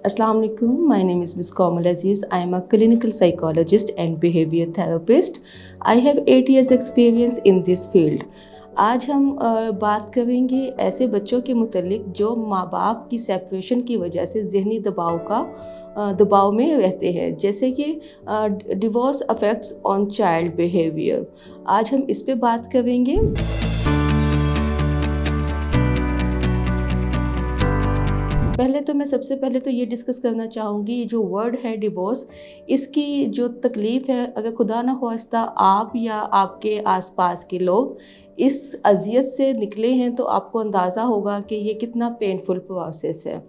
Assalamu alaikum. My name is Ms. Komal Aziz. I am a clinical psychologist and behavior therapist. I have 8 years experience in this field. आज हम बात करेंगे ऐसे बच्चों के मुतल्लिक जो माँ बाप की सेपरेशन की वजह से ज़हनी दबाव में रहते हैं, जैसे कि divorce affects on child behaviour. आज हम इस पे बात करेंगे। सबसे पहले तो ये डिस्कस करना चाहूँगी, ये जो वर्ड है डिवोर्स, इसकी जो तकलीफ़ है, अगर खुदा न ख्वास्ता आप या आपके आसपास के लोग इस अज़ियत से निकले हैं तो आपको अंदाज़ा होगा कि ये कितना पेनफुल प्रोसेस है।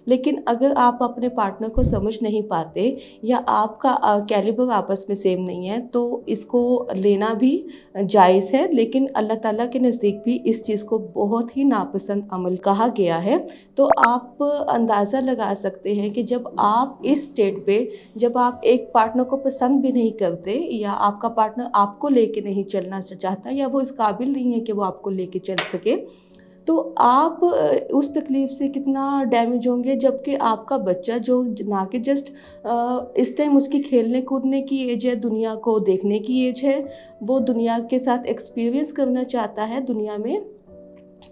लेकिन अगर आप अपने पार्टनर को समझ नहीं पाते या आपका कैलिबर आपस में सेम नहीं है तो इसको लेना भी जायज़ है, लेकिन अल्लाह ताला के नज़दीक भी इस चीज़ को बहुत ही नापसंद अमल कहा गया है। तो आप अंदाज़ा लगा सकते हैं कि जब आप इस स्टेट पे, जब आप एक पार्टनर को पसंद भी नहीं करते या आपका पार्टनर आपको लेके नहीं चलना चाहता या वो इस काबिल नहीं है कि वो आपको लेके चल सके, तो आप उस तकलीफ़ से कितना डैमेज होंगे, जबकि आपका बच्चा जो ना कि जस्ट इस टाइम उसकी खेलने कूदने की एज है, दुनिया को देखने की एज है, वो दुनिया के साथ एक्सपीरियंस करना चाहता है, दुनिया में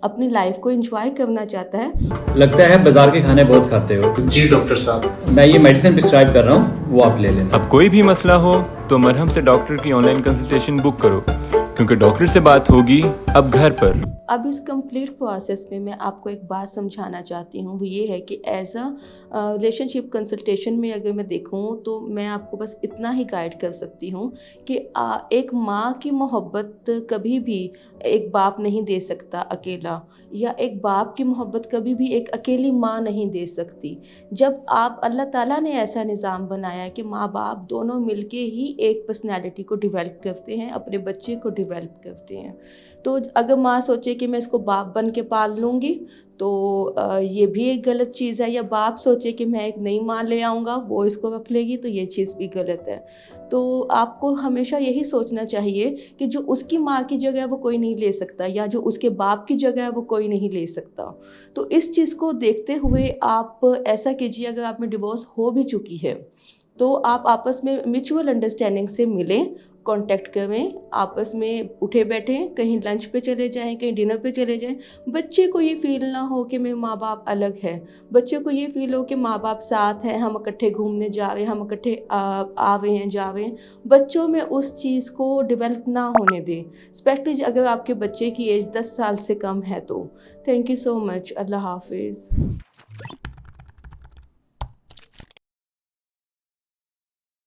अपनी लाइफ को एंजॉय करना चाहता है। लगता है बाजार के खाने बहुत खाते हो। जी डॉक्टर साहब, मैं ये मेडिसिन प्रिस्क्राइब कर रहा हूँ, वो आप ले लेना। अब कोई भी मसला हो तो मरहम से डॉक्टर की ऑनलाइन कंसल्टेशन बुक करो, क्योंकि डॉक्टर से बात होगी अब घर पर। अब इस कंप्लीट प्रोसेस में मैं आपको एक बात समझाना चाहती हूँ, वो ये है कि एज अ रिलेशनशिप कंसल्टेशन में अगर मैं देखूँ तो मैं आपको बस इतना ही गाइड कर सकती हूँ कि एक माँ की मोहब्बत कभी भी एक बाप नहीं दे सकता अकेला, या एक बाप की मोहब्बत कभी भी एक अकेली माँ नहीं दे सकती। जब आप अल्लाह ताला ने ऐसा निज़ाम बनाया कि माँ बाप दोनों मिलके ही एक पर्सनैलिटी को डेवलप करते हैं, अपने बच्चे को डेवलप करते हैं, तो अगर माँ सोचे कि मैं इसको बाप बन के पाल लूँगी तो ये भी एक गलत चीज़ है, या बाप सोचे कि मैं एक नई माँ ले आऊँगा वो इसको रख लेगी, तो ये चीज़ भी गलत है। तो आपको हमेशा यही सोचना चाहिए कि जो उसकी माँ की जगह है वो कोई नहीं ले सकता, या जो उसके बाप की जगह है वो कोई नहीं ले सकता। तो इस चीज़ को देखते हुए आप ऐसा कीजिए, अगर आप में डिवोर्स हो भी चुकी है तो आप आपस में म्यूचुअल अंडरस्टैंडिंग से मिलें, कांटेक्ट करें, आपस में उठे बैठें, कहीं लंच पे चले जाएं, कहीं डिनर पे चले जाएं। बच्चे को ये फील ना हो कि मेरे माँ बाप अलग है, बच्चे को ये फील हो कि माँ बाप साथ हैं, हम इकट्ठे घूमने जा रहे हैं, हम इकट्ठे आ रहे हैं, जा रहे हैं। बच्चों में उस चीज़ को डेवलप ना होने दें, स्पेशली अगर आपके बच्चे की एज 10 साल से कम है तो। Thank you so much. अल्लाह हाफिज़।